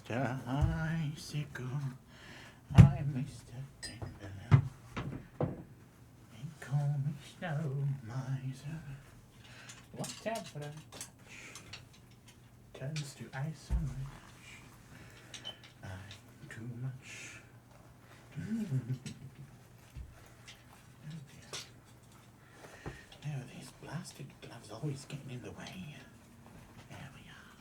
Mr. Icicle, I'm Mr. Timberland. They call me Snow Miser. Whatever I touch turns to ice and rich. I'm too much. Oh, these plastic gloves always getting in the way. There we are.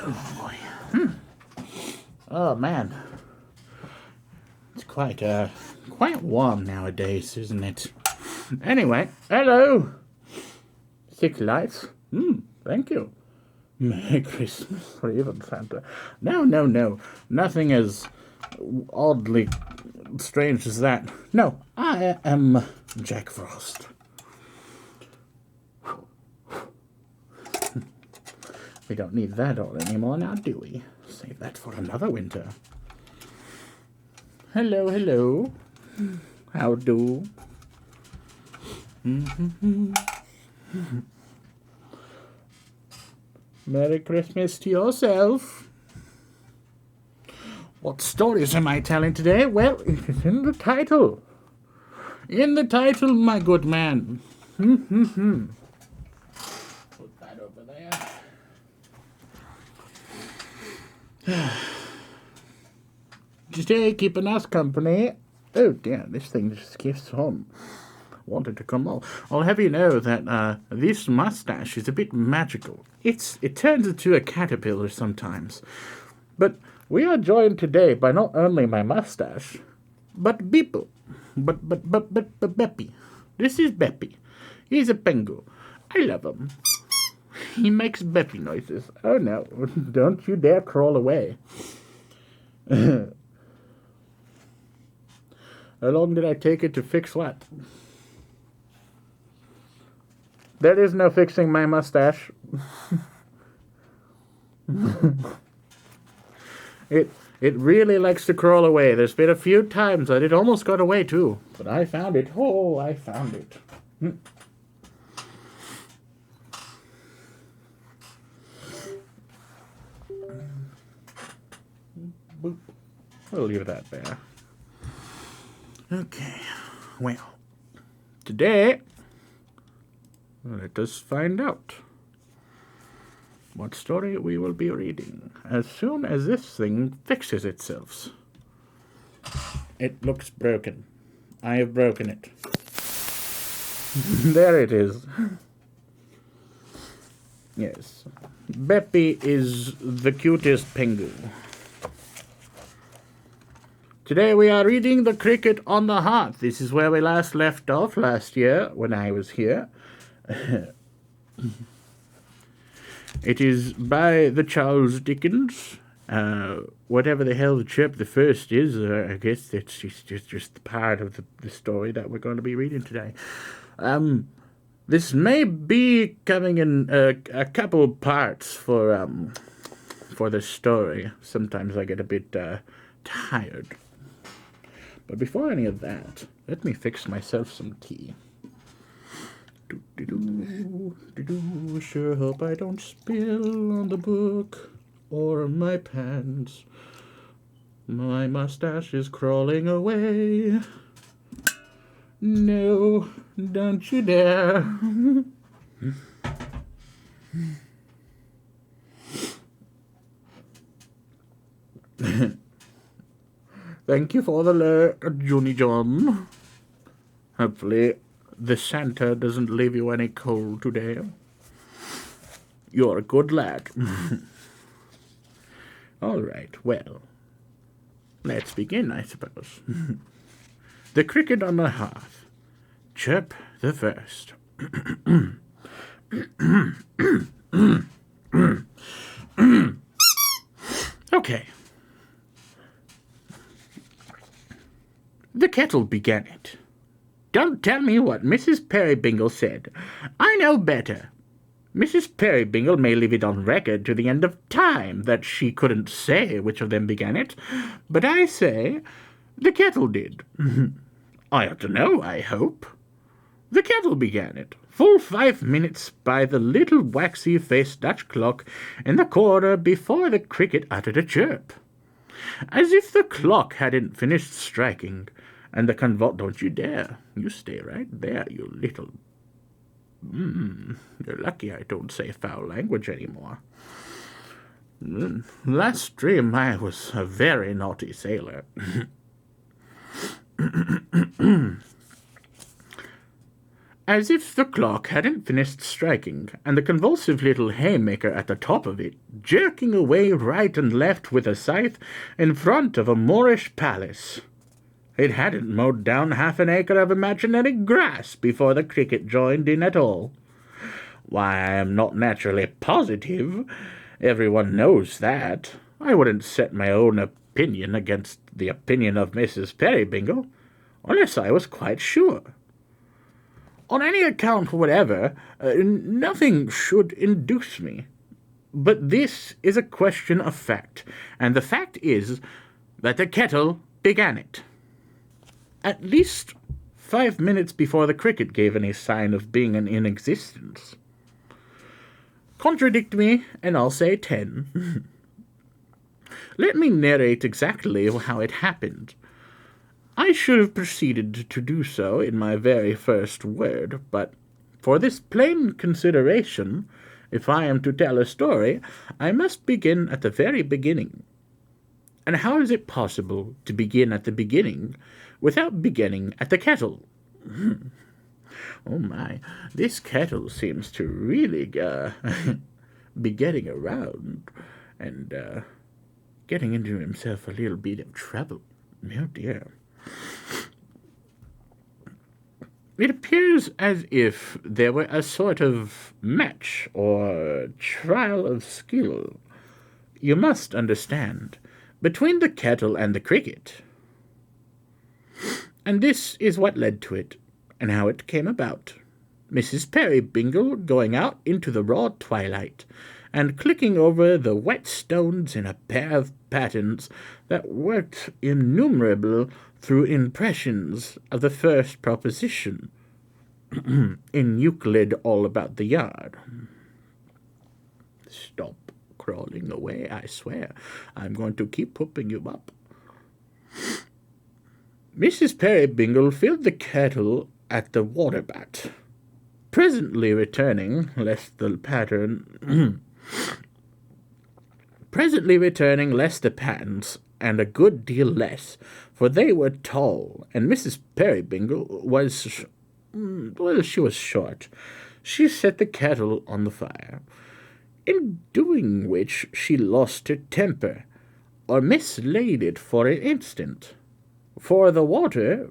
Oh boy. Oh man. It's quite warm nowadays, isn't it? Anyway, hello. 6 lights. Thank you. Merry Christmas, or even Santa. No. Nothing as oddly strange as that. No, I am Jack Frost. We don't need that all anymore now, do we? Save that for another winter. Hello. How do? Merry Christmas to yourself. What stories am I telling today? Well, it is in the title. In the title, my good man. Put that over there. Today, keeping us company. Oh dear, this thing just keeps on. Wanted to come off. I'll have you know that this mustache is a bit magical. It turns into a caterpillar sometimes. But we are joined today by not only my mustache, but Beeple. But Beppy. This is Beppy. He's a pengu. I love him. He makes Beppy noises. Oh no, don't you dare crawl away. How long did I take it to fix what? There is no fixing my mustache. It really likes to crawl away. There's been a few times that it almost got away too. But I found it. Oh, I found it. Boop. We'll leave that there. Okay. Well, today, let us find out what story we will be reading as soon as this thing fixes itself. It looks broken. I have broken it. There it is. Yes. Beppy is the cutest pengu. Today we are reading The Cricket on the Hearth. This is where we last left off last year when I was here. It is by the Charles Dickens. Whatever the hell the chirp the first is, I guess it's just part of the story that we're going to be reading today. This may be coming in a couple parts for the story. Sometimes I get a bit tired. But before any of that, let me fix myself some tea. Sure hope I don't spill on the book or my pants. My mustache is crawling away. No, don't you dare. Thank you for the alert, Johnny John. Hopefully the Santa doesn't leave you any cold today. You're a good lad. All right, well, let's begin, I suppose. The cricket on the hearth. Chirp the first. Okay. The kettle began it. Don't tell me what Mrs. Peerybingle said. I know better. Mrs. Peerybingle may leave it on record to the end of time that she couldn't say which of them began it, but I say the kettle did. I ought to know, I hope. The kettle began it, full 5 minutes by the little waxy-faced Dutch clock in the corner before the cricket uttered a chirp. As if the clock hadn't finished striking, and the don't you dare. You stay right there, you little... You're lucky I don't say foul language anymore. Last dream I was a very naughty sailor. As if the clock hadn't finished striking, and the convulsive little haymaker at the top of it, jerking away right and left with a scythe in front of a Moorish palace. It hadn't mowed down half an acre of imaginary grass before the cricket joined in at all. Why, I am not naturally positive. Everyone knows that. I wouldn't set my own opinion against the opinion of Mrs. Peerybingle, unless I was quite sure. On any account whatever, nothing should induce me. But this is a question of fact, and the fact is that the kettle began it. At least 5 minutes before the cricket gave any sign of being in existence. Contradict me, and I'll say 10. Let me narrate exactly how it happened. I should have proceeded to do so in my very first word, but for this plain consideration, if I am to tell a story, I must begin at the very beginning. And how is it possible to begin at the beginning without beginning at the kettle? Oh my, this kettle seems to really be getting around and getting into himself a little bit of trouble. Oh dear. It appears as if there were a sort of match or trial of skill, you must understand, between the kettle and the cricket. And this is what led to it, and how it came about. Mrs. Peerybingle going out into the raw twilight, and clicking over the wet stones in a pair of pattens that worked innumerable through impressions of the first proposition in Euclid all about the yard. Stop crawling away, I swear. I'm going to keep pooping you up. Mrs. Peerybingle filled the kettle at the water butt, presently returning lest the patterns, and a good deal less, for they were tall, and Mrs. Peerybingle was, she was short. She set the kettle on the fire, in doing which she lost her temper, or mislaid it for an instant, for the water,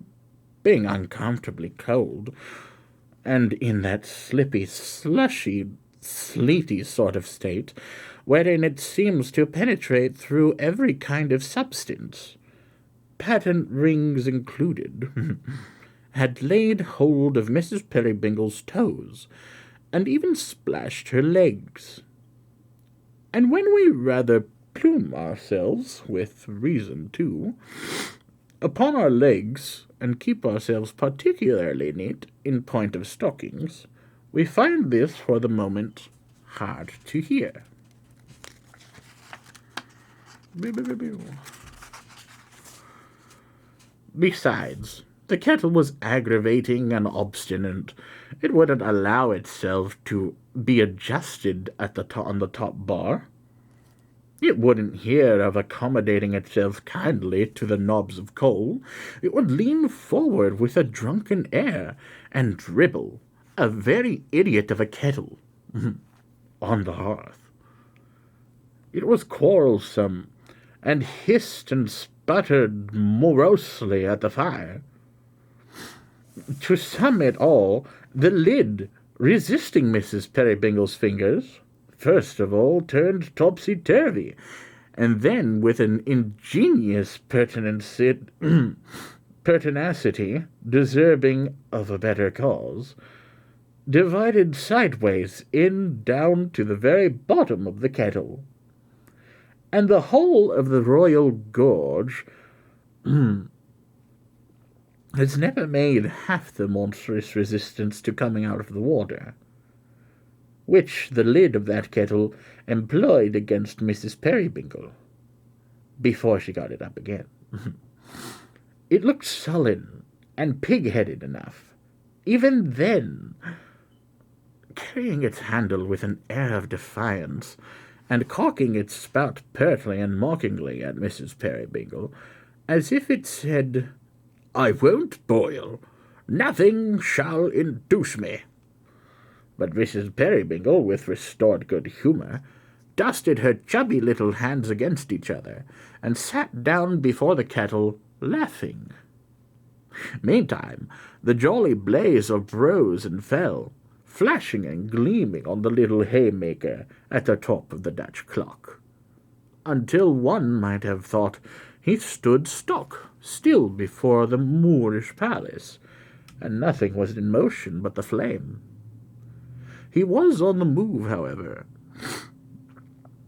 being uncomfortably cold, and in that slippy, slushy, sleety sort of state, wherein it seems to penetrate through every kind of substance, patent rings included, had laid hold of Mrs. Peerybingle's toes, and even splashed her legs. And when we rather plume ourselves, with reason too, upon our legs, and keep ourselves particularly neat in point of stockings, We find this, for the moment, hard to hear. Besides, the kettle was aggravating and obstinate. It wouldn't allow itself to be adjusted on the top bar. It wouldn't hear of accommodating itself kindly to the knobs of coal. It would lean forward with a drunken air and dribble, a very idiot of a kettle, on the hearth. It was quarrelsome, and hissed and sputtered morosely at the fire. To sum it all, the lid, resisting Mrs. Peribingle's fingers, first of all turned topsy-turvy, and then, with an ingenious pertinacity deserving of a better cause, divided sideways in down to the very bottom of the kettle. And the whole of the royal gorge has never made half the monstrous resistance to coming out of the water, which the lid of that kettle employed against Mrs. Peribingle, before she got it up again. It looked sullen and pig-headed enough, even then, carrying its handle with an air of defiance, and cocking its spout pertly and mockingly at Mrs. Peribingle, as if it said, "I won't boil. Nothing shall induce me." But Mrs. Peribingle, with restored good humour, dusted her chubby little hands against each other, and sat down before the kettle, laughing. Meantime, the jolly blaze rose and fell, flashing and gleaming on the little haymaker at the top of the Dutch clock, until one might have thought he stood stock still before the Moorish palace, and nothing was in motion but the flame. He was on the move, however,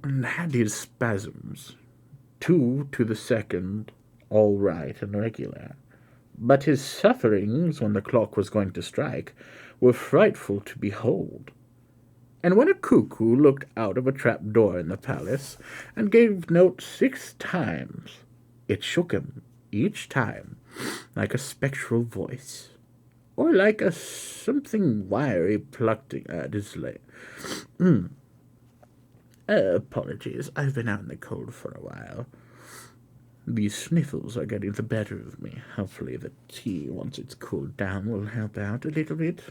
and had his spasms, 2 to the second, all right and regular. But his sufferings, when the clock was going to strike, were frightful to behold. And when a cuckoo looked out of a trap-door in the palace, and gave note 6 times, it shook him, each time, like a spectral voice, or like a something wiry plucking at his leg. Apologies, I've been out in the cold for a while. These sniffles are getting the better of me. Hopefully the tea, once it's cooled down, will help out a little bit.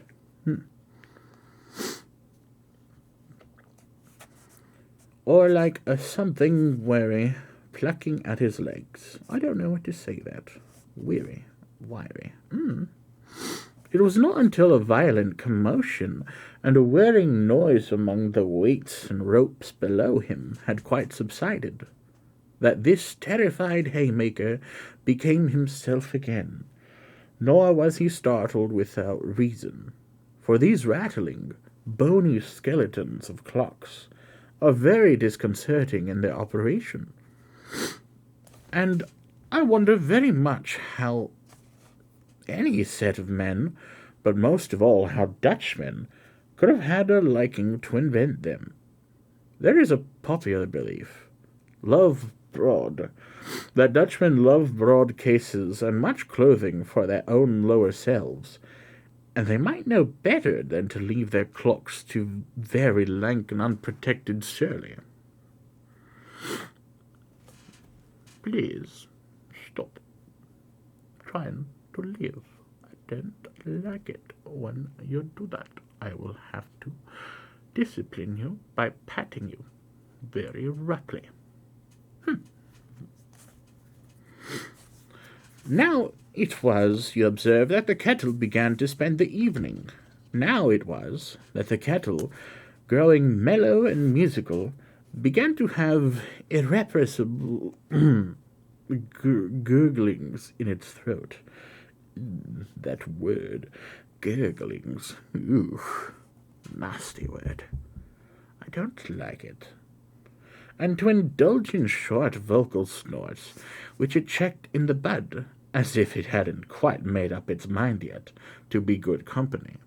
Or like a something weary plucking at his legs. I don't know what to say that. Weary, wiry. It was not until a violent commotion and a whirring noise among the weights and ropes below him had quite subsided that this terrified haymaker became himself again. Nor was he startled without reason, for these rattling, bony skeletons of clocks are very disconcerting in their operation, and I wonder very much how any set of men, but most of all how Dutchmen, could have had a liking to invent them. There is a popular belief, that Dutchmen love broad cases and much clothing for their own lower selves, and they might know better than to leave their clocks to very lank and unprotected surly. Please, stop trying to live. I don't like it when you do that. I will have to discipline you by patting you very roughly. Now it was, you observe, that the kettle began to spend the evening. Now it was that the kettle, growing mellow and musical, began to have irrepressible gurglings in its throat. That word, gurglings. Ooh, nasty word. I don't like it. And to indulge in short vocal snorts, which it checked in the bud, as if it hadn't quite made up its mind yet to be good company.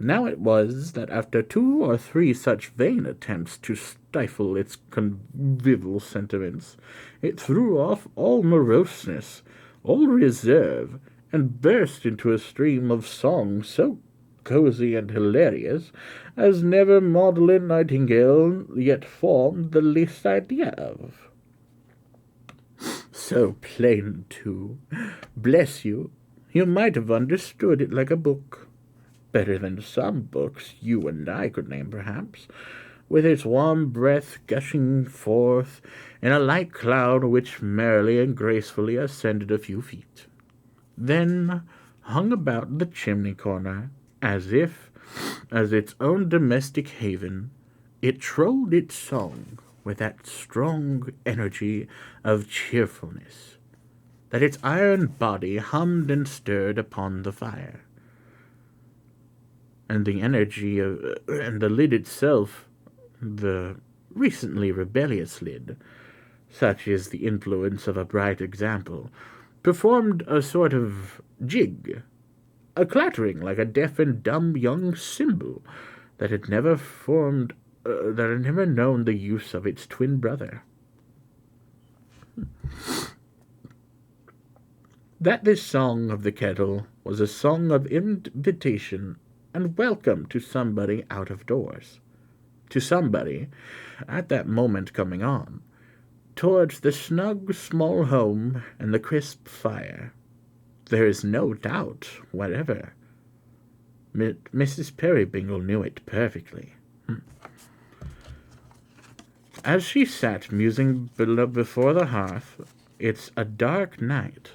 Now it was that after 2 or 3 such vain attempts to stifle its convivial sentiments, it threw off all moroseness, all reserve, and burst into a stream of song so cosy and hilarious as never maudlin nightingale yet formed the least idea of. So plain, too. Bless you, you might have understood it like a book. Better than some books you and I could name, perhaps, with its warm breath gushing forth in a light cloud which merrily and gracefully ascended a few feet, then hung about the chimney-corner, as if, as its own domestic haven, it trolled its song with that strong energy of cheerfulness, that its iron body hummed and stirred upon the fire. And the energy of, and the lid itself, the recently rebellious lid, such is the influence of a bright example, performed a sort of jig, a clattering like a deaf and dumb young cymbal that had never known the use of its twin brother. That this song of the kettle was a song of invitation and welcome to somebody out of doors, to somebody, at that moment coming on, towards the snug small home and the crisp fire, there is no doubt whatever. Mrs. Peerybingle knew it perfectly. As she sat musing before the hearth, it's a dark night.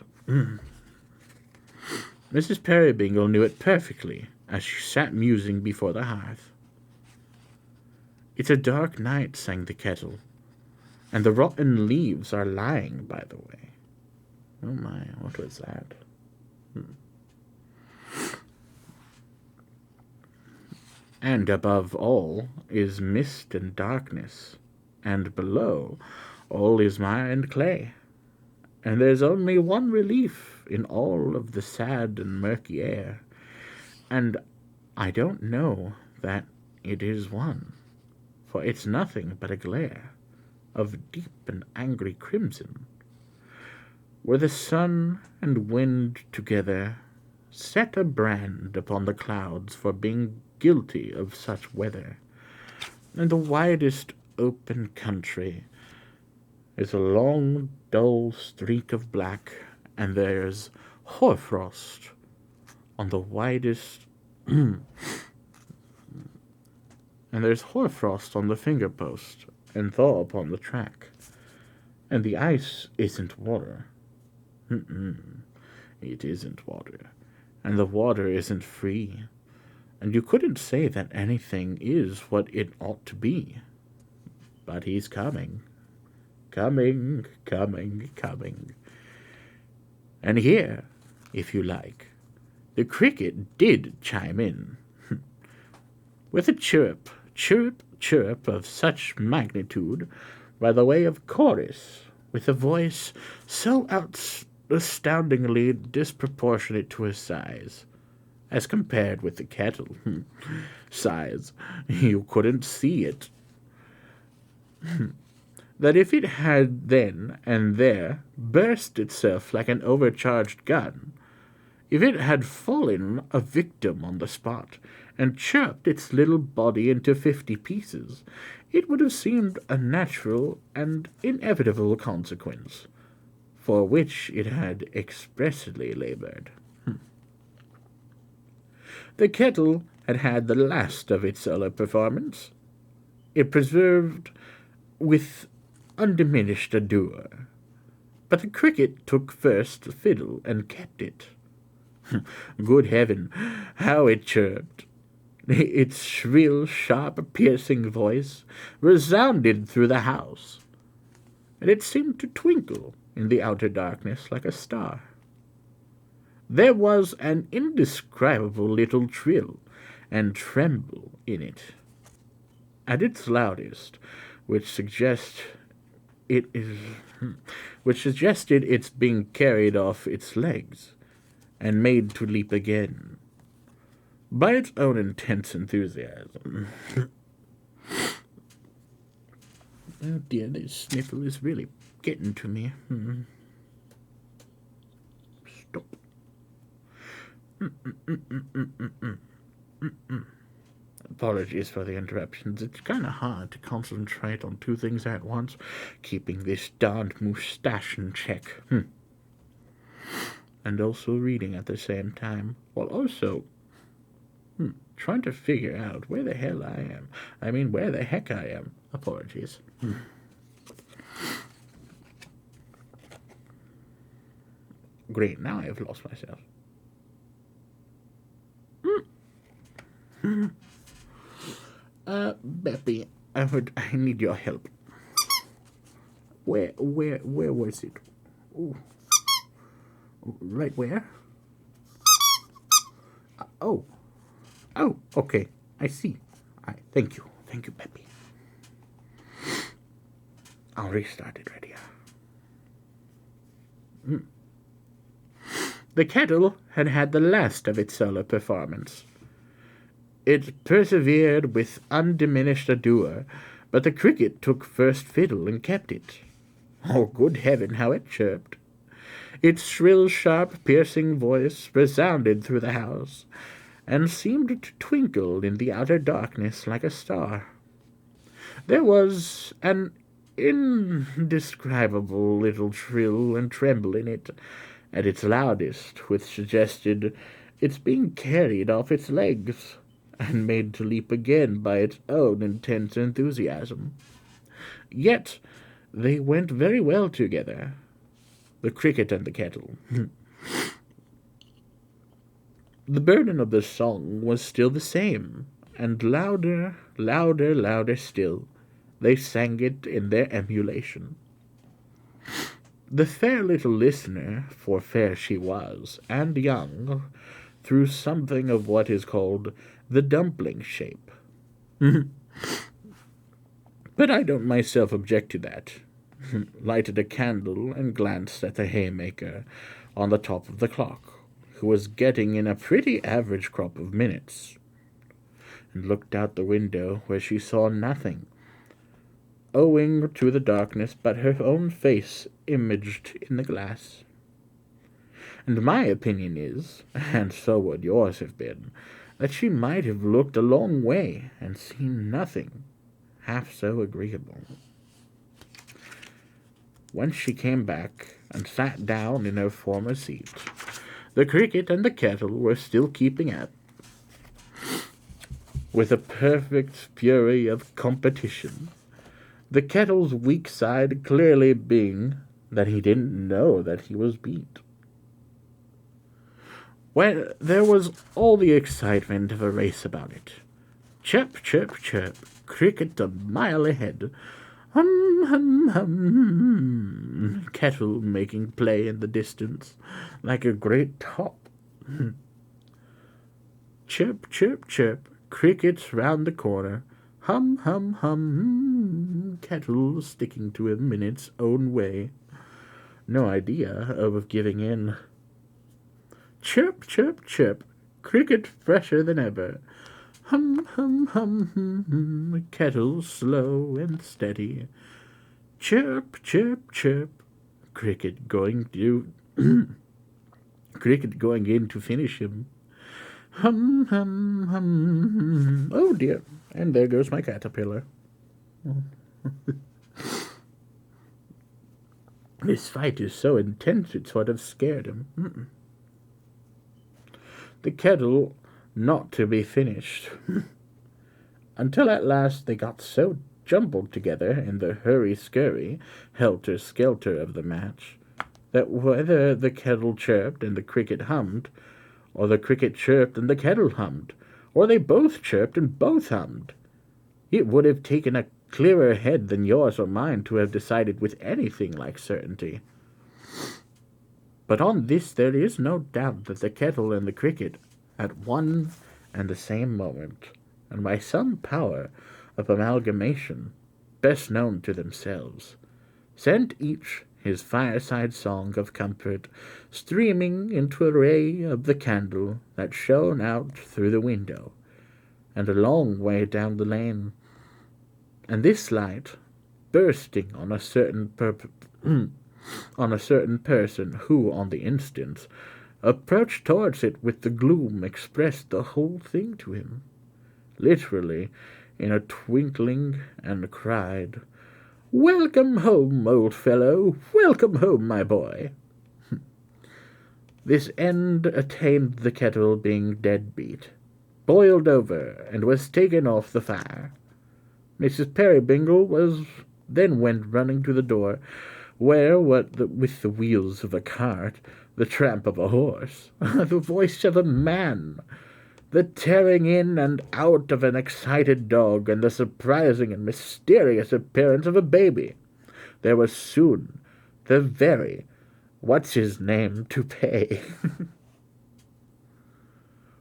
Mrs. Peerybingle knew it perfectly, as she sat musing before the hearth. It's a dark night, sang the kettle, and the rotten leaves are lying by the way. Oh my, what was that? And above all is mist and darkness, and below all is mire and clay, and there's only one relief in all of the sad and murky air, and I don't know that it is one, for it's nothing but a glare of deep and angry crimson, where the sun and wind together set a brand upon the clouds for being guilty of such weather, and the widest open country is a long dull streak of black, and there's hoarfrost on the widest and there's hoarfrost on the finger post, and thaw upon the track, and the ice isn't water. It isn't water, and the water isn't free, and you couldn't say that anything is what it ought to be. But he's coming, coming, coming, coming. And here, if you like, the cricket did chime in, with a chirrup, chirrup, chirrup of such magnitude, by the way of chorus, with a voice so astoundingly disproportionate to his size, as compared with the kettle. Size, you couldn't see it. That if it had then and there burst itself like an overcharged gun, if it had fallen a victim on the spot, and chirped its little body into 50 pieces, it would have seemed a natural and inevitable consequence, for which it had expressly labored. The kettle had had the last of its solo performance. It preserved with undiminished ardor, but the cricket took first the fiddle and kept it. Good heaven, how it chirped! Its shrill, sharp, piercing voice resounded through the house, and it seemed to twinkle in the outer darkness like a star. There was an indescribable little trill and tremble in it, at its loudest, which suggested its being carried off its legs and made to leap again. by its own intense enthusiasm. Oh dear, this sniffle is really getting to me. Stop. Apologies for the interruptions. It's kind of hard to concentrate on two things at once, keeping this darned moustache in check. And also reading at the same time, while also trying to figure out where the hell I am. I mean, where the heck I am. Apologies. Great, now I have lost myself. Beppy, I need your help. Where was it? Ooh. Right where? Oh, okay, I see. Thank you, Beppy. I'll restart it right here. The kettle had had the last of its solo performance. It persevered with undiminished ardor, but the cricket took first fiddle and kept it. Oh, good heaven, how it chirped! Its shrill, sharp, piercing voice resounded through the house, and seemed to twinkle in the outer darkness like a star. There was an indescribable little trill and tremble in it, at its loudest, which suggested its being carried off its legs, and made to leap again by its own intense enthusiasm. Yet they went very well together, the cricket and the kettle. The burden of the song was still the same, and louder, louder, louder still, they sang it in their emulation. The fair little listener, for fair she was, and young, threw something of what is called the dumpling shape. But I don't myself object to that. Lighted a candle and glanced at the haymaker on the top of the clock, who was getting in a pretty average crop of minutes, and looked out the window where she saw nothing, owing to the darkness but her own face imaged in the glass. And my opinion is, and so would yours have been, that she might have looked a long way and seen nothing half so agreeable. When she came back and sat down in her former seat, the cricket and the kettle were still keeping at, with a perfect fury of competition, the kettle's weak side clearly being that he didn't know that he was beat. Well, there was all the excitement of a race about it. Chirp, chirp, chirp, cricket a mile ahead. Hum, hum, hum, kettle making play in the distance like a great top. Chirp, chirp, chirp, cricket round the corner. Hum, hum, hum, kettle sticking to him in its own way. No idea of giving in. Chirp, chirp, chirp, cricket fresher than ever. Hum, hum, hum, hum, kettle slow and steady. Chirp, chirp, chirp, cricket going in to finish him. Hum, hum, hum. Oh dear, and there goes my caterpillar. This fight is so intense it sort of scared him. The kettle not to be finished, until at last they got so jumbled together in the hurry-scurry, helter-skelter of the match, that whether the kettle chirped and the cricket hummed, or the cricket chirped and the kettle hummed, or they both chirped and both hummed, it would have taken a clearer head than yours or mine to have decided with anything like certainty. But on this there is no doubt that the kettle and the cricket, at one and the same moment, and by some power of amalgamation best known to themselves, sent each his fireside song of comfort streaming into a ray of the candle that shone out through the window, and a long way down the lane. And this light, bursting on a certain on a certain person who, on the instant, approached towards it with the gloom, expressed the whole thing to him, literally, in a twinkling, and cried, "Welcome home, old fellow! Welcome home, my boy!" This end attained the kettle being dead beat, boiled over, and was taken off the fire. Mrs. Peerybingle then went running to the door, where, with the wheels of a cart, the tramp of a horse, the voice of a man, the tearing in and out of an excited dog, and the surprising and mysterious appearance of a baby, there was soon the very what's-his-name to pay.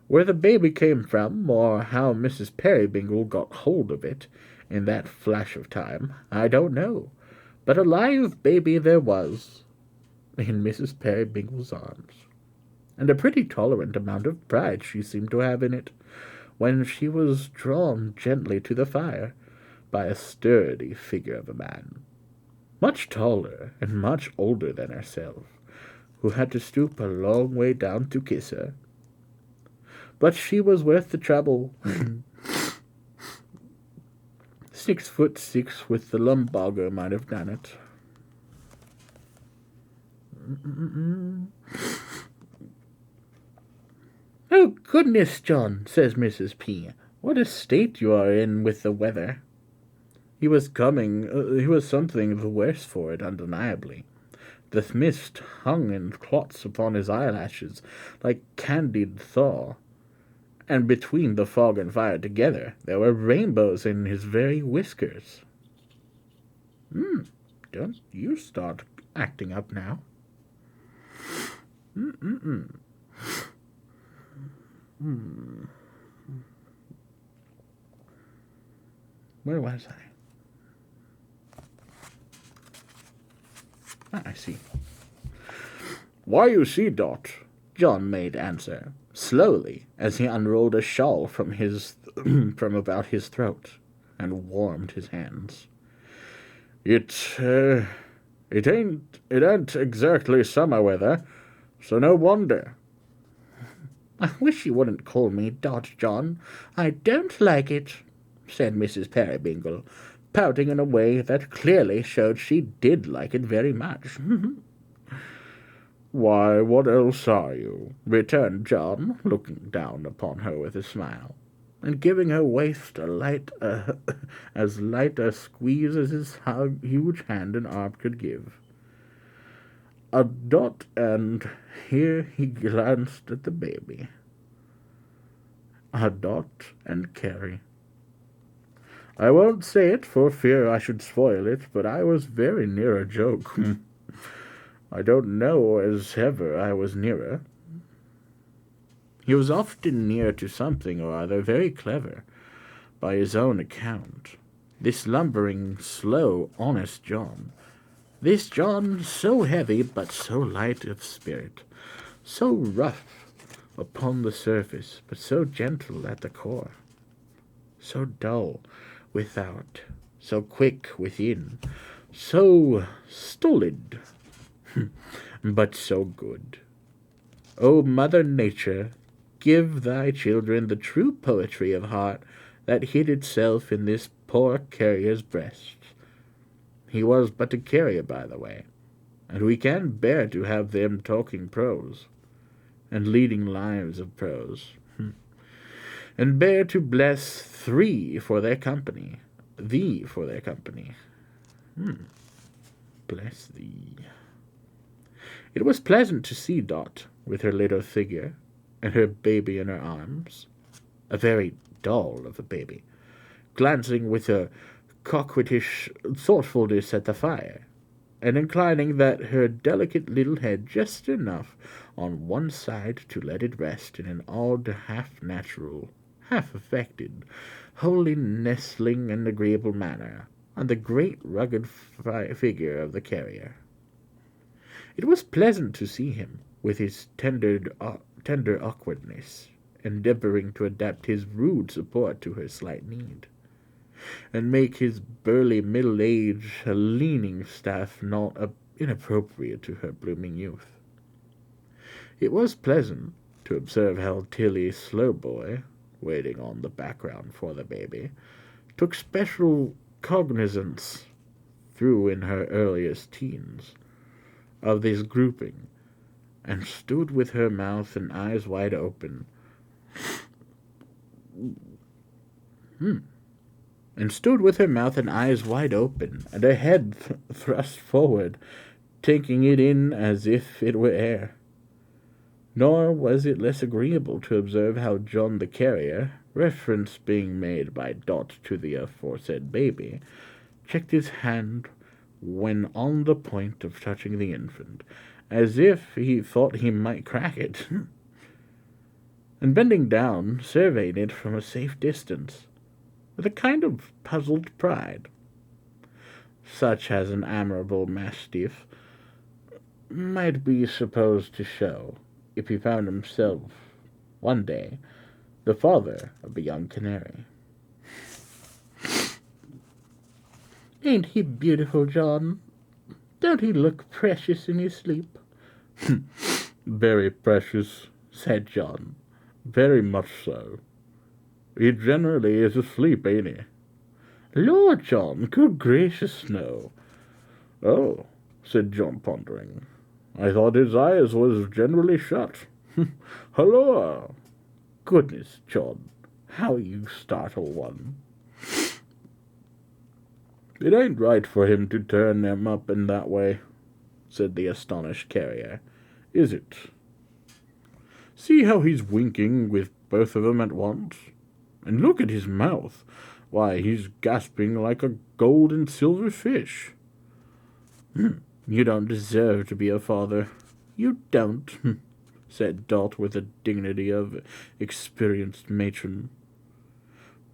Where the baby came from, or how Mrs. Peerybingle got hold of it in that flash of time, I don't know, but a live baby there was in Mrs. Peerybingle's arms, and a pretty tolerant amount of pride she seemed to have in it, when she was drawn gently to the fire by a sturdy figure of a man, much taller and much older than herself, who had to stoop a long way down to kiss her. But she was worth the trouble. 6'6" with the lumbago might have done it. "Oh, goodness, John," says Mrs. P., "what a state you are in with the weather." He was something the worse for it, undeniably. The mist hung in clots upon his eyelashes, like candied thaw, and between the fog and fire together there were rainbows in his very whiskers. Don't you start acting up now. Where was I? I see. "Why, you see, Dot," John made answer, slowly, as he unrolled a shawl from about his throat, and warmed his hands. It ain't exactly summer weather, so no wonder." "I wish you wouldn't call me Dot, John. I don't like it," said Mrs. Peerybingle, pouting in a way that clearly showed she did like it very much. "Why, what else are you?" returned John, looking down upon her with a smile, and giving her waist as light a squeeze as his huge hand and arm could give. A Dot, and here he glanced at the baby. A Dot and Carrie. I won't say it for fear I should spoil it, but I was very near a joke. I don't know as ever I was nearer. He was often near to something or other very clever, by his own account. This lumbering, slow, honest John. This John so heavy but so light of spirit, so rough upon the surface but so gentle at the core, so dull without, so quick within, so stolid, but so good. O Mother Nature, give thy children the true poetry of heart that hid itself in this poor carrier's breast. He was but a carrier, by the way, and we can bear to have them talking prose, and leading lives of prose, and bear to bless thee for their company. Bless thee. It was pleasant to see Dot, with her little figure, and her baby in her arms, a very doll of a baby, glancing with a coquettish thoughtfulness at the fire, and inclining her delicate little head just enough on one side to let it rest in an odd, half-natural, half-affected, wholly nestling and agreeable manner on the great rugged figure of the carrier. It was pleasant to see him, with his tender awkwardness, endeavoring to adapt his rude support to her slight need, and make his burly middle age a leaning staff not inappropriate to her blooming youth. It was pleasant to observe how Tilly Slowboy, waiting on the background for the baby, took special cognizance through in her earliest teens of this grouping, and stood with her mouth and eyes wide open. And stood with her mouth and eyes wide open, and her head thrust forward, taking it in as if it were air. Nor was it less agreeable to observe how John the carrier, reference being made by Dot to the aforesaid baby, checked his hand when on the point of touching the infant, as if he thought he might crack it, and bending down, surveyed it from a safe distance, with a kind of puzzled pride, such as an admirable mastiff might be supposed to show if he found himself, one day, the father of a young canary. "Ain't he beautiful, John? Don't he look precious in his sleep?" "Very precious," said John. "Very much so. He generally is asleep, ain't he?" "Lord, John, good gracious, no." "Oh," said John, pondering. "I thought his eyes was generally shut. Halloa! Goodness, John, how you startle one." "It ain't right for him to turn them up in that way," said the astonished carrier, "is it? See how he's winking with both of 'em at once? And look at his mouth. Why, he's gasping like a gold and silver fish." "You don't deserve to be a father. You don't," said Dot with the dignity of experienced matron.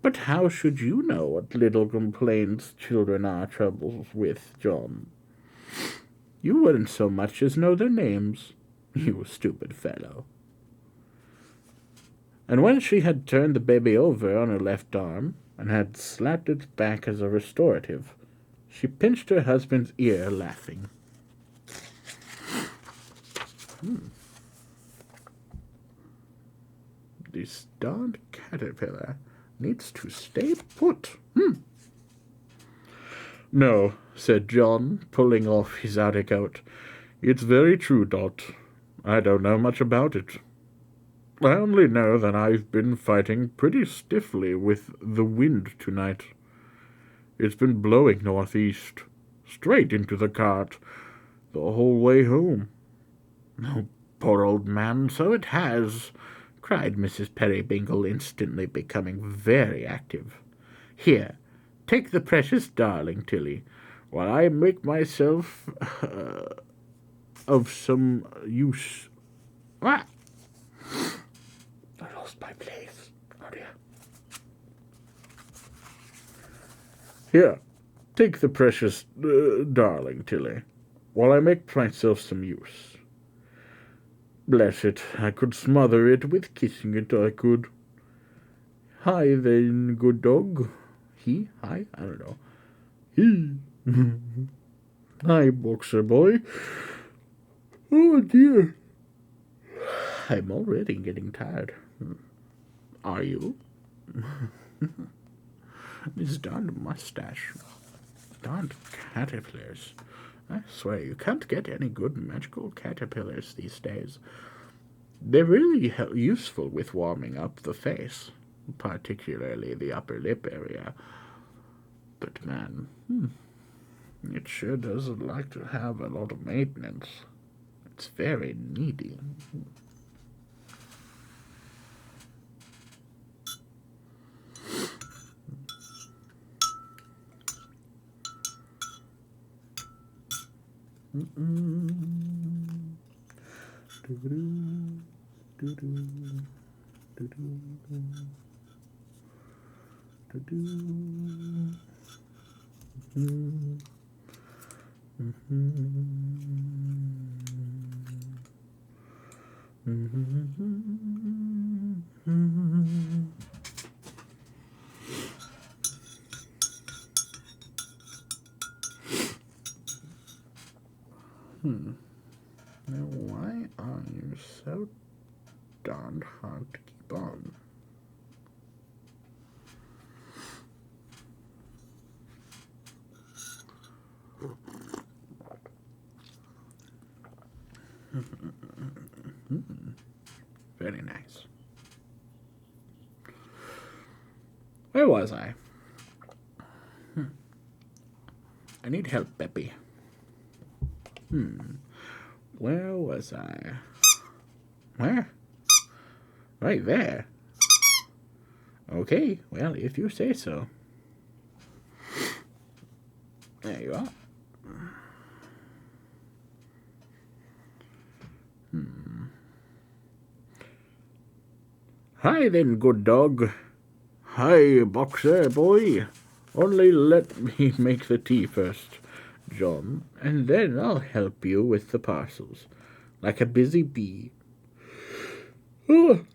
"But how should you know what little complaints children are troubled with, John? You wouldn't so much as know their names, you stupid fellow." And when she had turned the baby over on her left arm, and had slapped its back as a restorative, she pinched her husband's ear, laughing. This darned caterpillar needs to stay put. "No," said John, pulling off his outer coat. "It's very true, Dot. I don't know much about it. I only know that I've been fighting pretty stiffly with the wind tonight. It's been blowing northeast, straight into the cart, the whole way home." "Oh, poor old man, so it has," cried Mrs. Peerybingle, instantly becoming very active. "Here, take the precious darling, Tilly, while I make myself of some use. Ah! I lost my place. Oh, dear. Here, take the precious darling, Tilly, while I make myself some use. Bless it, I could smother it with kissing it, I could. Hi, then, good dog. He? Hi? I don't know. He. Hi, boxer boy. Oh, dear. I'm already getting tired. Are you? This darned mustache. Darned caterpillars. I swear, you can't get any good magical caterpillars these days. They're really useful with warming up the face, particularly the upper lip area. But, man, it sure doesn't like to have a lot of maintenance. It's very needy. Now, why are you so darned hard to keep on? Very nice. Where was I? I need help, Peppy. Where was I? Where? Right there. Okay, well, if you say so. There you are. Hi then, good dog. Hi, Boxer, boy. Only let me make the tea first, John, and then I'll help you with the parcels, like a busy bee. Oh,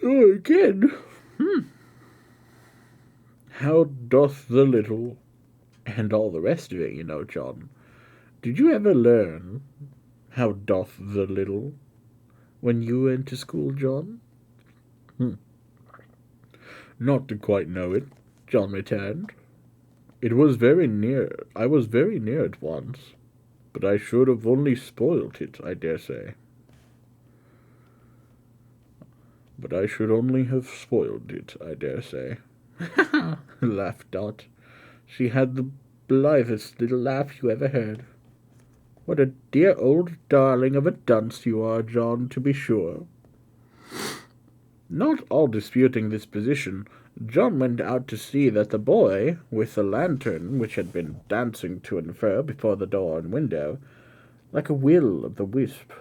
again. How doth the little, and all the rest of it, you know, John. Did you ever learn how doth the little when you went to school, John? Not to quite know it, John returned. It was very near. I was very near it once, but I should have only spoilt it, I dare say. But I should only have spoiled it, I dare say. Laughed Dot. She had the blithest little laugh you ever heard. What a dear old darling of a dunce you are, John, to be sure. Not all disputing this position, John went out to see that the boy, with the lantern which had been dancing to and fro before the door and window, like a will of the wisp,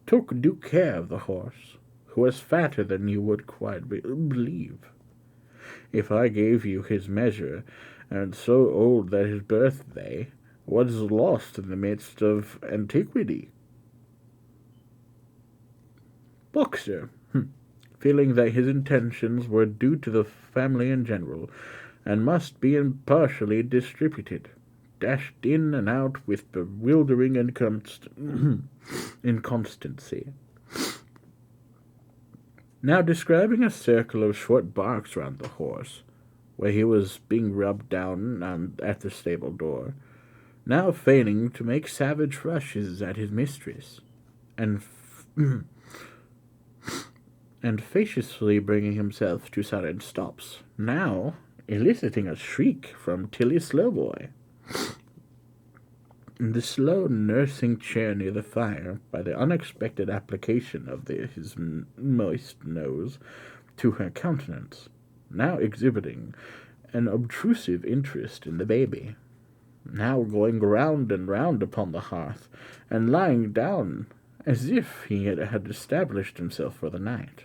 took due care of the horse, who was fatter than you would quite believe. If I gave you his measure, and so old that his birthday was lost in the midst of antiquity. Boxer, feeling that his intentions were due to the family in general, and must be impartially distributed, dashed in and out with bewildering inconstancy. Now describing a circle of short barks round the horse, where he was being rubbed down at the stable door, now feigning to make savage rushes at his mistress, and facetiously bringing himself to sudden stops, now eliciting a shriek from Tilly Slowboy. In the slow nursing chair near the fire, by the unexpected application of his moist nose to her countenance, now exhibiting an obtrusive interest in the baby, now going round and round upon the hearth, and lying down as if he had established himself for the night,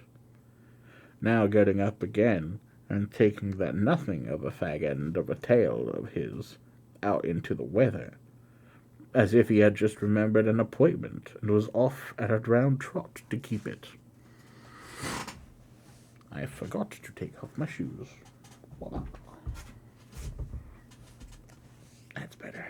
now getting up again and taking that nothing of a fag end of a tail of his out into the weather, as if he had just remembered an appointment and was off at a round trot to keep it. I forgot to take off my shoes. Voila. That's better.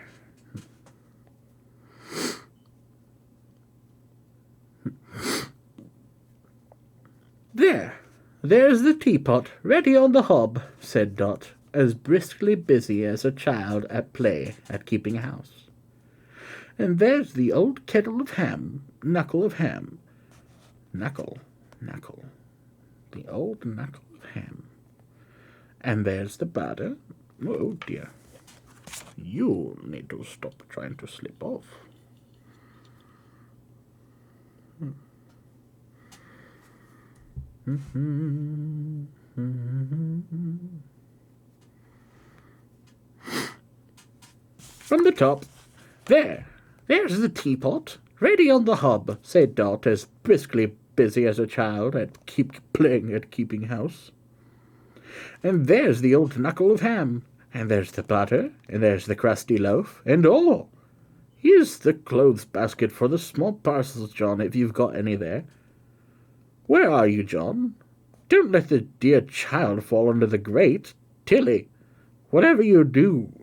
There's the teapot, ready on the hob, said Dot, as briskly busy as a child at play at keeping house. And there's the old kettle of ham, knuckle of ham. Knuckle. The old knuckle of ham. And there's the butter. Oh, dear. You need to stop trying to slip off. From the top. There's the teapot, ready on the hob, said Dot, as briskly busy as a child at playing at keeping house. And there's the old knuckle of ham, and there's the butter, and there's the crusty loaf, and all. Here's the clothes basket for the small parcels, John, if you've got any there. Where are you, John? Don't let the dear child fall under the grate. Tilly, whatever you do.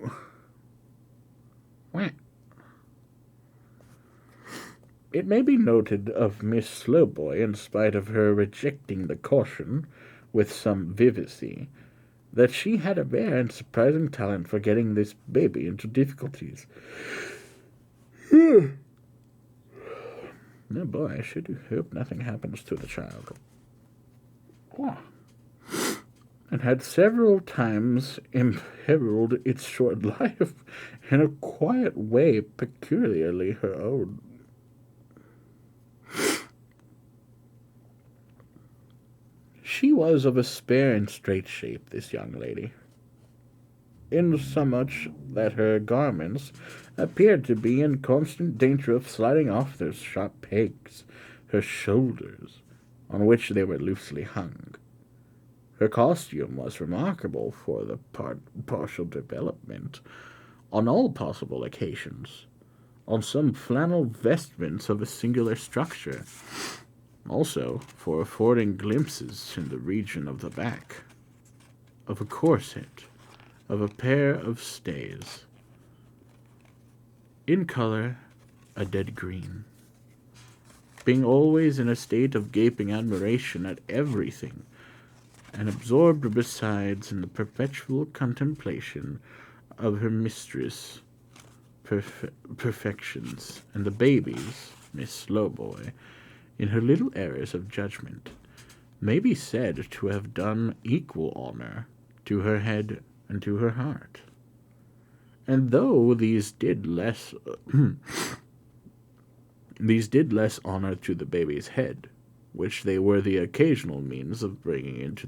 It may be noted of Miss Slowboy, in spite of her rejecting the caution with some vivacity, that she had a rare and surprising talent for getting this baby into difficulties. Oh boy, I should hope nothing happens to the child. And had several times imperiled its short life in a quiet way peculiarly her own. She was of a spare and straight shape, this young lady, insomuch that her garments appeared to be in constant danger of sliding off their sharp pegs, her shoulders, on which they were loosely hung. Her costume was remarkable for the partial development, on all possible occasions, on some flannel vestments of a singular structure, also for affording glimpses in the region of the back, of a corset, of a pair of stays. In color, a dead green. Being always in a state of gaping admiration at everything, and absorbed besides in the perpetual contemplation of her mistress' perfections, and the baby's, Miss Slowboy, in her little errors of judgment, may be said to have done equal honor to her head and to her heart. And though these did less honor to the baby's head, which they were the occasional means of bringing into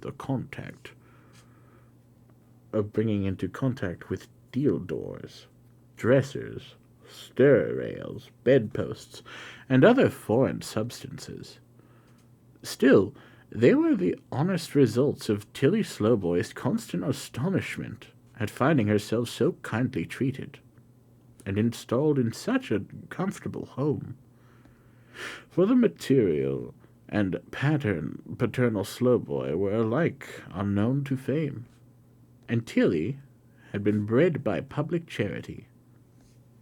contact with deal doors, dressers, stir rails, bedposts, and other foreign substances, still they were the honest results of Tilly Slowboy's constant astonishment at finding herself so kindly treated, and installed in such a comfortable home. For the material and paternal Slowboy were alike unknown to fame, and Tilly had been bred by public charity,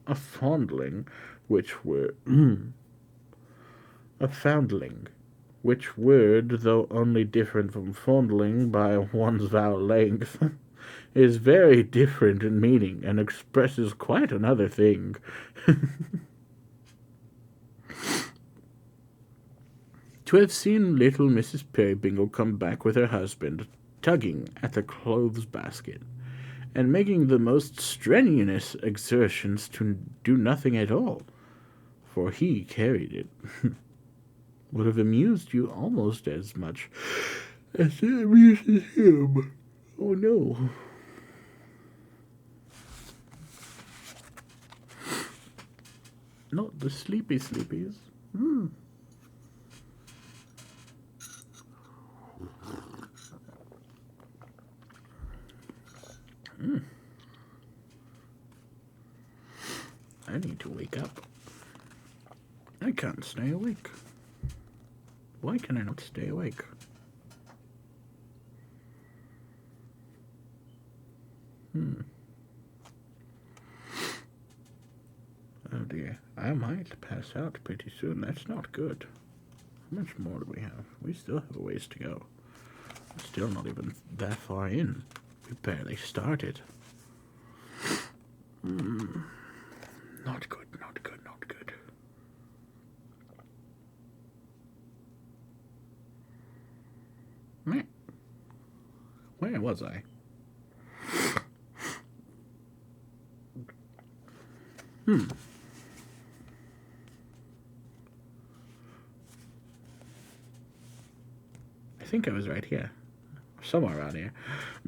a foundling, which word, though only different from fondling by one's vowel length, is very different in meaning and expresses quite another thing. To have seen little Mrs. Peerybingle come back with her husband, tugging at the clothes basket, and making the most strenuous exertions to do nothing at all, for he carried it, would have amused you almost as much as it amuses him. Oh, no. Not the sleepies. I need to wake up. I can't stay awake. Why can I not stay awake? Oh dear, I might pass out pretty soon. That's not good. How much more do we have? We still have a ways to go. We're still not even that far in. We barely started. Not good. Meh. Where was I? I think I was right here. Somewhere around here.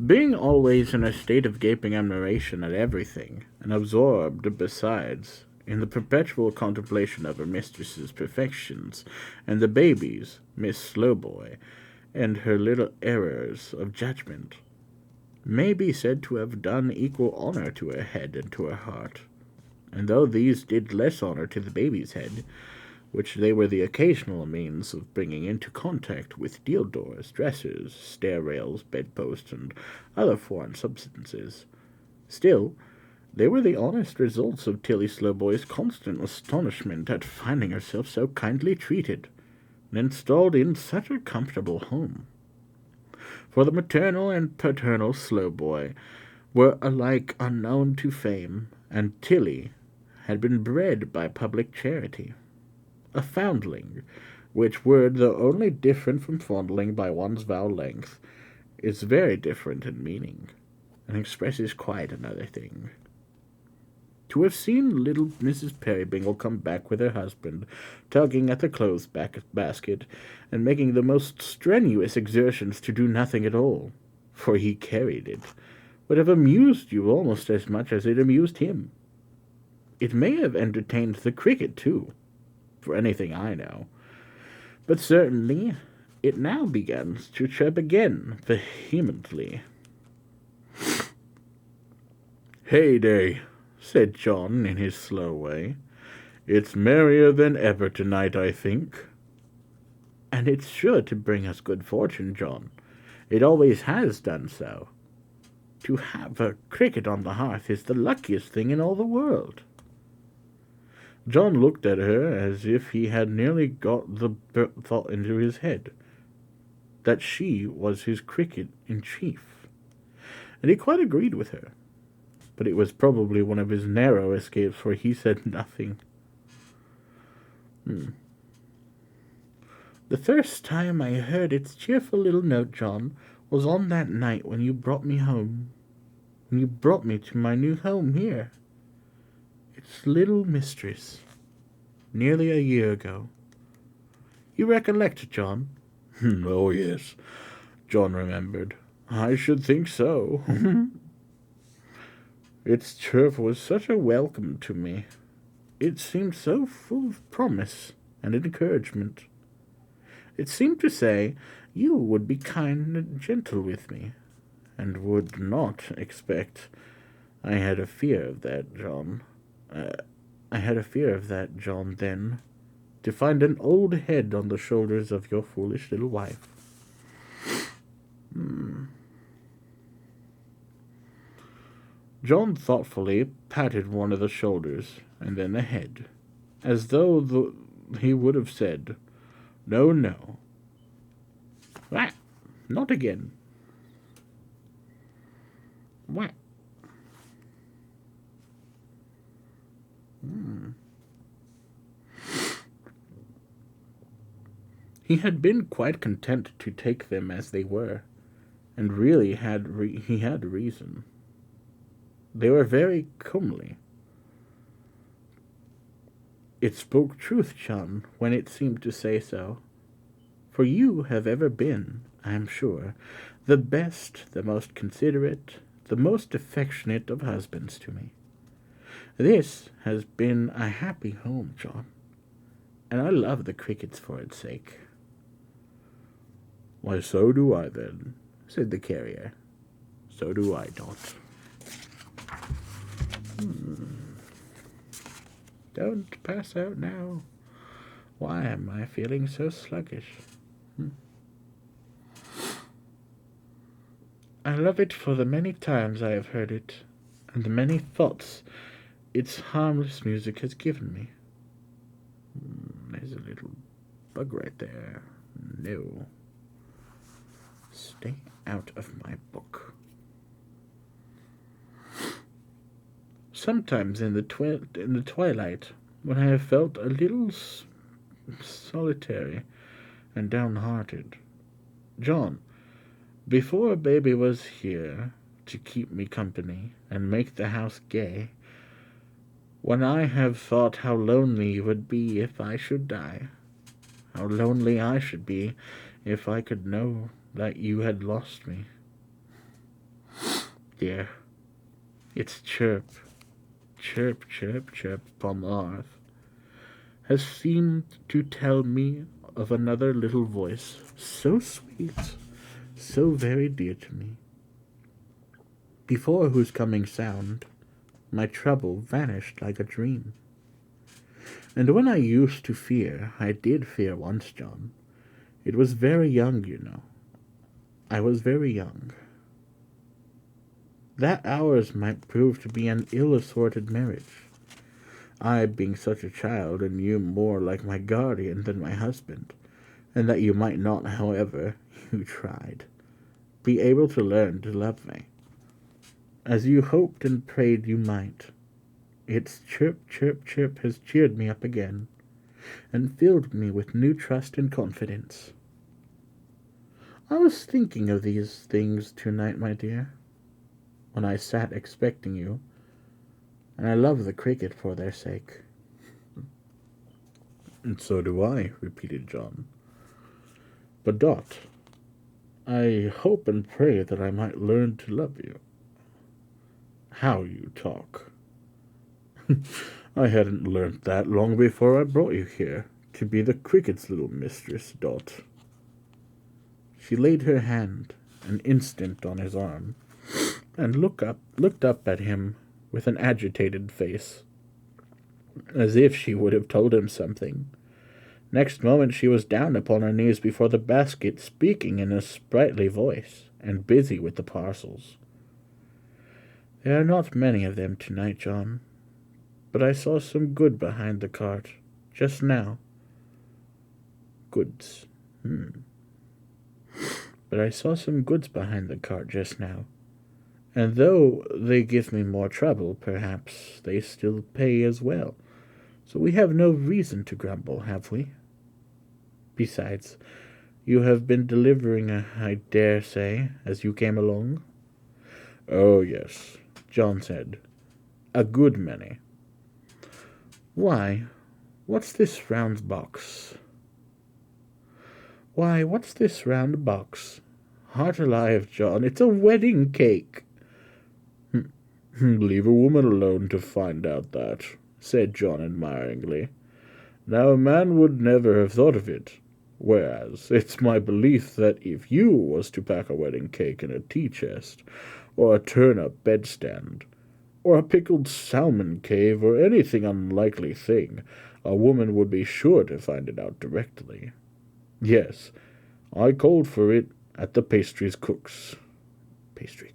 Being always in a state of gaping admiration at everything, and absorbed, besides, in the perpetual contemplation of her mistress's perfections, and the baby's, Miss Slowboy, and her little errors of judgment, may be said to have done equal honor to her head and to her heart. and though these did less honor to the baby's head, which they were the occasional means of bringing into contact with deal doors, dressers, stair rails, bedposts, and other foreign substances, still, they were the honest results of Tilly Slowboy's constant astonishment at finding herself so kindly treated, and installed in such a comfortable home. For the maternal and paternal Slowboy were alike unknown to fame, and Tilly had been bred by public charity. A foundling, which word, though only different from fondling by one's vowel length, is very different in meaning, and expresses quite another thing. To have seen little Mrs. Peerybingle come back with her husband, tugging at the clothes basket, and making the most strenuous exertions to do nothing at all, for he carried it, would have amused you almost as much as it amused him. It may have entertained the cricket, too, for anything I know, but certainly it now begins to chirp again vehemently. "Heyday," said John in his slow way. "It's merrier than ever tonight, I think." "And it's sure to bring us good fortune, John. It always has done so. To have a cricket on the hearth is the luckiest thing in all the world." John looked at her as if he had nearly got the thought into his head that she was his cricket in chief, and he quite agreed with her. But it was probably one of his narrow escapes, for he said nothing. "The first time I heard its cheerful little note, John, was on that night when you brought me home. When you brought me to my new home here. Its little mistress, nearly a year ago. You recollect, John?" "Oh, yes," John remembered. "I should think so." "Its chirp was such a welcome to me. It seemed so full of promise and encouragement. It seemed to say you would be kind and gentle with me, and would not expect. I had a fear of that, John. Then, to find an old head on the shoulders of your foolish little wife." John thoughtfully patted one of the shoulders, and then the head, as though he would have said, "No, no. That, not again. What?" He had been quite content to take them as they were, and really he had reason. They were very comely. It spoke truth, John, when it seemed to say so, for you have ever been, I am sure, the best, the most considerate, the most affectionate of husbands to me. This has been a happy home, John, and I love the crickets for its sake." "Why, so do I, then," said the carrier. "So do I, Dot." Don't pass out now. Why am I feeling so sluggish? I love it for the many times I have heard it, and the many thoughts its harmless music has given me. There's a little bug right there. No. Stay out of my book. Sometimes in the twilight, when I have felt a little solitary and downhearted, John, before baby was here to keep me company and make the house gay, when I have thought how lonely you would be if I should die, how lonely I should be if I could know that you had lost me. Dear, its chirp, chirp, chirp, chirp upon the hearth has seemed to tell me of another little voice, so sweet, so very dear to me, before whose coming sound My trouble vanished like a dream. And when I used to fear, I did fear once, John. It was very young, you know. I was very young. That ours might prove to be an ill-assorted marriage. I being such a child, and you more like my guardian than my husband, and that you might not, however, you tried, be able to learn to love me, as you hoped and prayed you might. Its chirp, chirp, chirp has cheered me up again, and filled me with new trust and confidence. I was thinking of these things tonight, my dear, when I sat expecting you, and I love the cricket for their sake. And so do I, repeated John. But, Dot, I hope and pray that I might learn to love you. How you talk. I hadn't learnt that long before I brought you here, to be the cricket's little mistress, Dot. She laid her hand an instant on his arm, and looked up at him with an agitated face, as if she would have told him something. Next moment she was down upon her knees before the basket, speaking in a sprightly voice, and busy with the parcels. There are not many of them tonight, John, but I saw some good behind the cart, just now. Goods. But I saw some goods behind the cart just now, and though they give me more trouble, perhaps they still pay as well, so we have no reason to grumble, have we? Besides, you have been delivering, I dare say, as you came along? Oh, yes, John said, a good many. Why, what's this round box? Heart alive, John, it's a wedding cake. Leave a woman alone to find out that, said John admiringly. Now a man would never have thought of it, whereas it's my belief that if you was to pack a wedding cake in a tea-chest, or a turn-up bedstand, or a pickled salmon cave, or anything unlikely thing, a woman would be sure to find it out directly. Yes, I called for it at the pastry cook's. Pastries.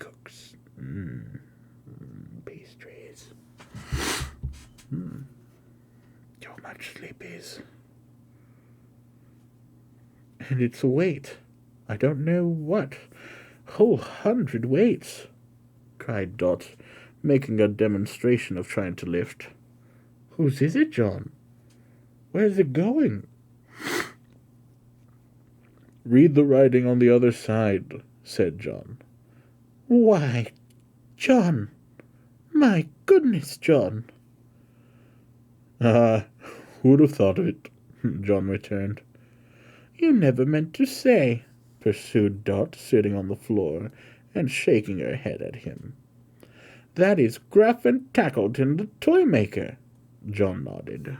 Too much sleepies. And it's a weight. I don't know what. Whole 100 weights, cried Dot, making a demonstration of trying to lift. Whose is it, John? Where's it going? Read the writing on the other side, said John. Why, John! My goodness, John! Who'd have thought of it? John returned. You never meant to say, pursued Dot, sitting on the floor and shaking her head at him. That is Gruff and Tackleton, the toy maker. John nodded.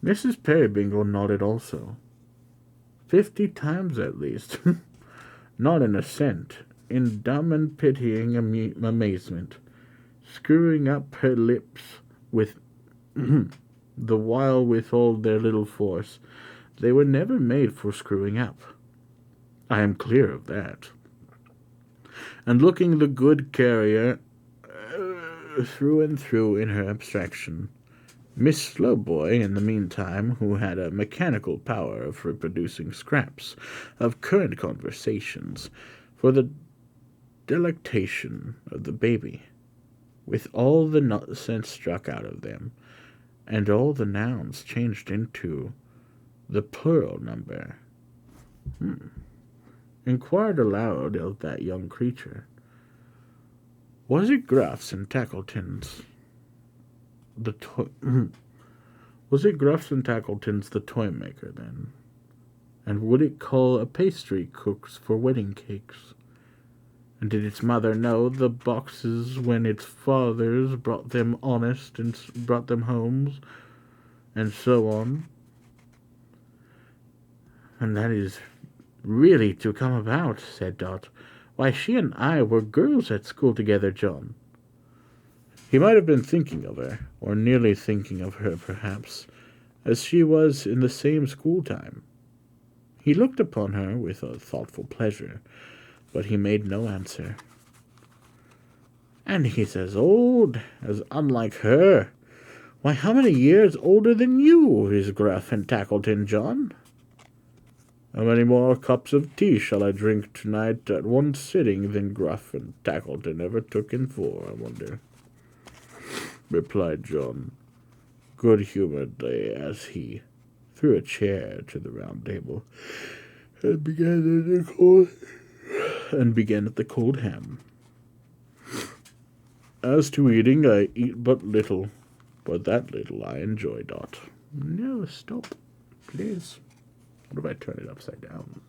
Mrs. Peerybingle nodded also. 50 times at least. Not in assent, in dumb and pitying amazement, screwing up her lips with the while with all their little force. They were never made for screwing up. I am clear of that. And looking the good carrier through and through in her abstraction, Miss Slowboy, in the meantime, who had a mechanical power of reproducing scraps of current conversations for the delectation of the baby, with all the nonsense struck out of them, and all the nouns changed into the plural number, inquired aloud of that young creature, was it Gruff's and Tackleton's was it Gruff's and Tackleton's the toy maker, then? And would it call a pastry cook's for wedding cakes? And did its mother know the boxes when its fathers brought them honest and brought them homes, and so on? And that is really to come about, said Dot. Why, she and I were girls at school together, John. He might have been thinking of her, or nearly thinking of her, perhaps, as she was in the same school time. He looked upon her with a thoughtful pleasure, but he made no answer. And he's as old, as unlike her. Why, how many years older than you is Gruff and Tackleton, John? How many more cups of tea shall I drink tonight at one sitting than Gruff and Tackleton ever took in 4, I wonder? Replied John, good-humoredly, as he threw a chair to the round table and began at the cold ham. As to eating, I eat but little, but that little I enjoy, Dot. No, stop, please. What if I turn it upside down?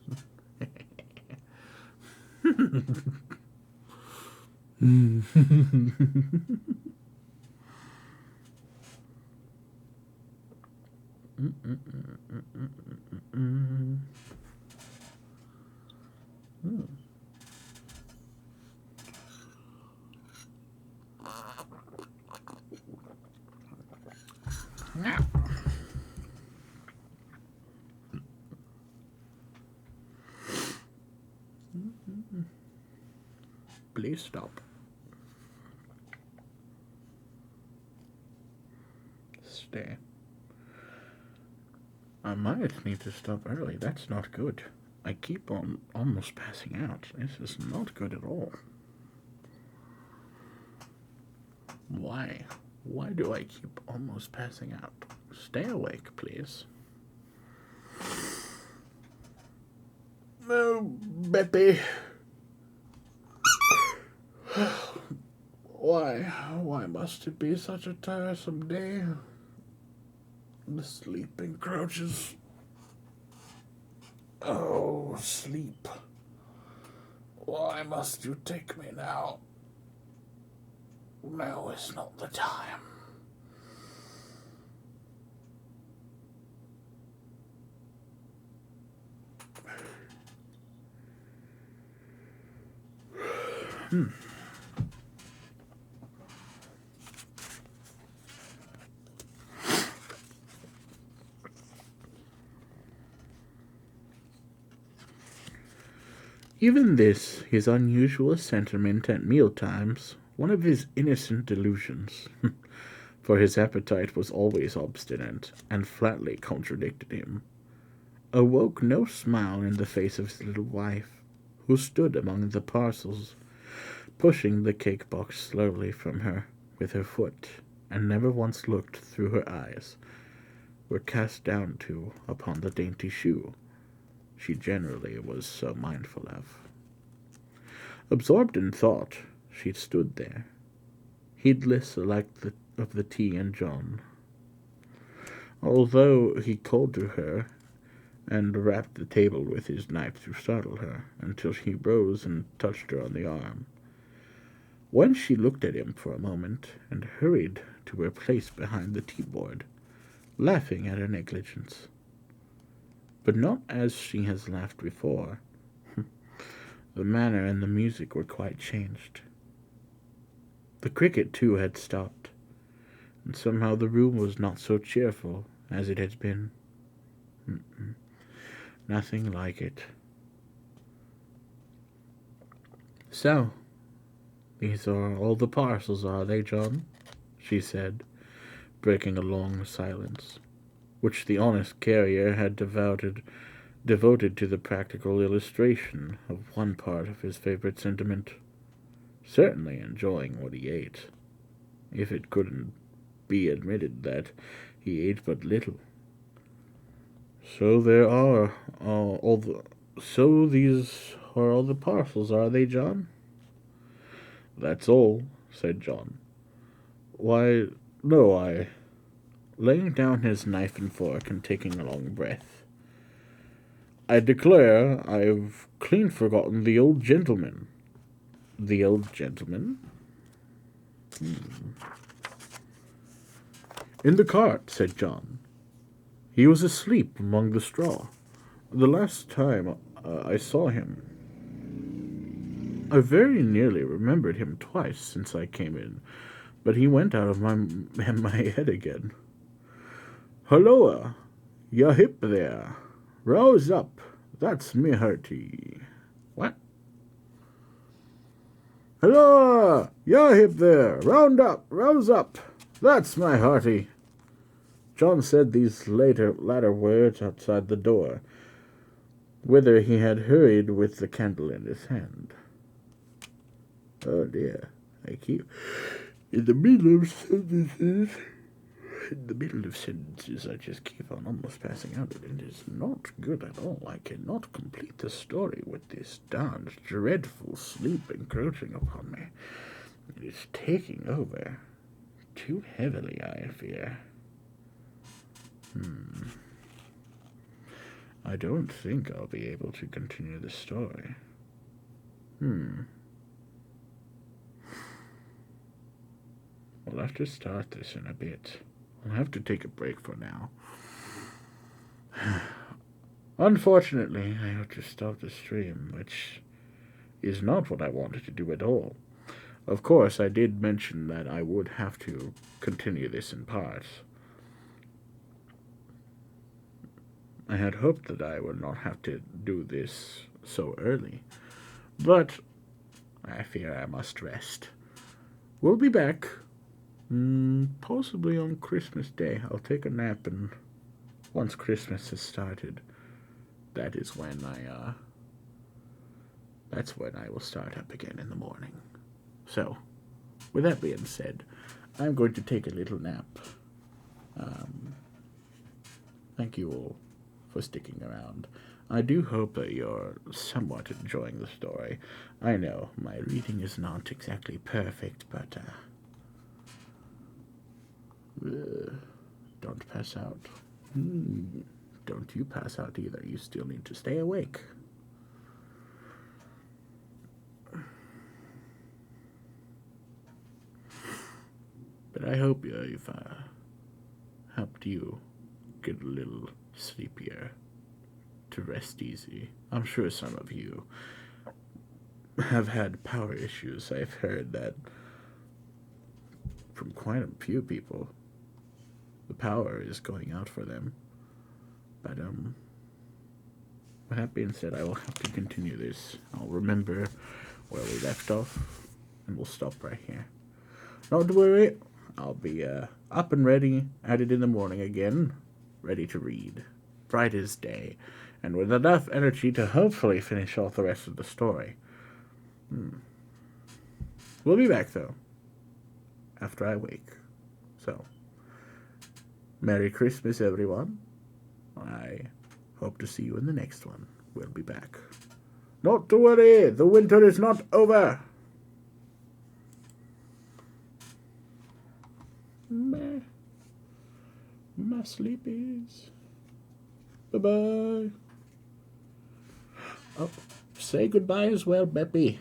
Please stop. Stay. I might need to stop early. That's not good. I keep on almost passing out. This is not good at all. Why? Why do I keep almost passing out? Stay awake, please. No, Beppy. Why must it be such a tiresome day? The sleep encroaches. Oh, sleep. Why must you take me now? Now is not the time. Even this, his unusual sentiment at mealtimes, one of his innocent delusions, for his appetite was always obstinate, and flatly contradicted him, awoke no smile in the face of his little wife, who stood among the parcels, pushing the cake-box slowly from her with her foot, and never once looked through her eyes, were cast down to upon the dainty shoe she generally was so mindful of. Absorbed in thought, she stood there, heedless alike of the tea and John. Although he called to her, and rapped the table with his knife to startle her, until she rose and touched her on the arm. When she looked at him for a moment, and hurried to her place behind the tea-board, laughing at her negligence. But not as she has laughed before. The manner and the music were quite changed. The cricket, too, had stopped, and somehow the room was not so cheerful as it had been. Nothing like it. So, these are all the parcels, are they, John? She said, breaking a long silence, which the honest carrier had devoted to the practical illustration of one part of his favorite sentiment, certainly enjoying what he ate, if it couldn't be admitted that he ate but little. So there are these are all the parcels, are they, John? That's all, said John. Why, no, laying down his knife and fork and taking a long breath. I declare I've clean forgotten the old gentleman. The old gentleman? In the cart, said John. He was asleep among the straw. The last time I saw him. I very nearly remembered him twice since I came in, but he went out of my head again. Hulloa! Ya hip there! Rouse up! That's me hearty. What? Hulloa! Ya hip there! Round up! Rouse up! That's my hearty. John said these latter words outside the door, whither he had hurried with the candle in his hand. Oh dear, I keep in the middle of sentences. In the middle of sentences, I just keep on almost passing out. It is not good at all. I cannot complete the story with this darned dreadful sleep encroaching upon me. It is taking over too heavily, I fear. I don't think I'll be able to continue the story. We'll have to start this in a bit. I'll have to take a break for now. Unfortunately, I have to stop the stream, which is not what I wanted to do at all. Of course, I did mention that I would have to continue this in parts. I had hoped that I would not have to do this so early, but I fear I must rest. We'll be back, possibly on Christmas Day. I'll take a nap, and once Christmas has started, that's when I will start up again in the morning. So, with that being said, I'm going to take a little nap. Thank you all for sticking around. I do hope that you're somewhat enjoying the story. I know my reading is not exactly perfect, but don't pass out. Don't you pass out either. You still need to stay awake. But I hope you've helped you get a little sleepier, to rest easy. I'm sure some of you have had power issues. I've heard that from quite a few people. The power is going out for them. But with that being said, I will have to continue this. I'll remember where we left off, and we'll stop right here. Don't worry, I'll be up and ready at it in the morning again, ready to read, bright as day, and with enough energy to hopefully finish off the rest of the story. We'll be back, though, after I wake. So, Merry Christmas, everyone. I hope to see you in the next one. We'll be back. Not to worry, the winter is not over. My sleepies. Bye-bye. Oh, say goodbye as well, Beppy.